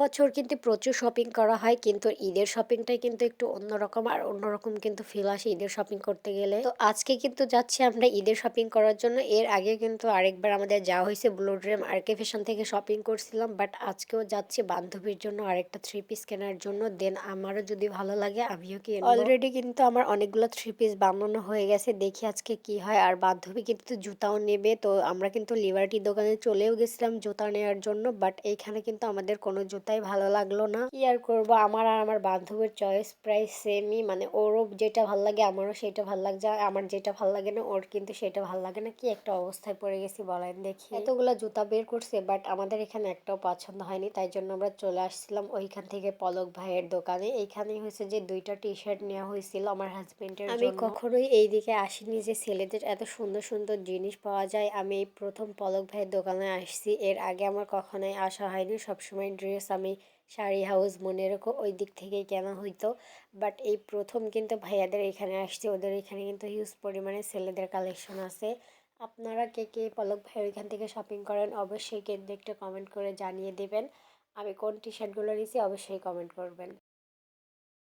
বছর কিন্তু প্রচুর শপিং করা হয়, কিন্তু ঈদের শপিংটাই কিন্তু একটু অন্যরকম, আর অন্যরকম কিন্তু ফিল আসে ঈদের শপিং করতে গেলে। তো আজকে কিন্তু যাচ্ছি আমরা ঈদের শপিং করার জন্য। এর আগে কিন্তু আরেকবার আমাদের যাওয়া হয়েছে ব্লু ড্রিম আরকে ফ্যাশন থেকে শপিং করছিলাম, বাট আজকেও যাচ্ছি বান্ধবীর জন্য আরেকটা থ্রি পিস কেনার জন্য। দেন আমারও যদি ভালো লাগে আমিও কিনবো। অলরেডি কিন্তু আমার অনেকগুলো থ্রি পিস বানানো হয়ে গেছে, দেখি আজকে কি হয়। আর বান্ধবী কিন্তু জুতাও নেবে, তো আমরা কিন্তু লিবার্টি দোকানে চলেও গেছিলাম জুতা নেওয়ার জন্য, বাট এইখানে কিন্তু আমাদের কোনো জুতাই ভালো লাগলো না। কি আর করবো, আমার আর আমার বান্ধবীর চয়েস প্রায় সেমই, মানে ওরও যেটা ভালো লাগে আমারও সেটা ভালো লাগছে, আমার যেটা ভালো লাগে না ওর কিন্তু সেটা ভালো লাগে না। কি একটা অবস্থায় পড়ে গেছি বলেন দেখি। এতগুলা জুতা বের করছে, বাট আমাদের এখানে একটাও পছন্দ হয়নি, তাই জন্য আমরা চলে আসছিলাম ওইখান থেকে পলক ভাইয়ের দোকানে। এইখানেই হয়েছে যে দুইটা টি শার্ট নেওয়া হয়েছিল আমার হাজবেন্ডের জন্য। আমি কখনোই এইদিকে আসিনি যে ছেলেদের এত সুন্দর সুন্দর জিনিস পাওয়া যায়। আমি এই প্রথম পলক ভাইয়ের দোকানে আসছি, এর আগে আমার কখনোই আসা হয়নি। সবসময় ড্রেস আমি শাড়ি হাউস মনে রেখো ওই দিক থেকেই কেনা হইতো, বাট এই প্রথম কিন্তু ভাইয়াদের এখানে আসছে। ওদের এখানে কিন্তু হিউজ পরিমাণে ছেলেদের কালেকশন আছে। আপনারা কে কে পলক ভাইয়ের এখান থেকে শপিং করেন অবশ্যই কিন্তু একটা কমেন্ট করে জানিয়ে দেবেন। আমি কোন টি শার্টগুলো নিয়েছি অবশ্যই কমেন্ট করবেন।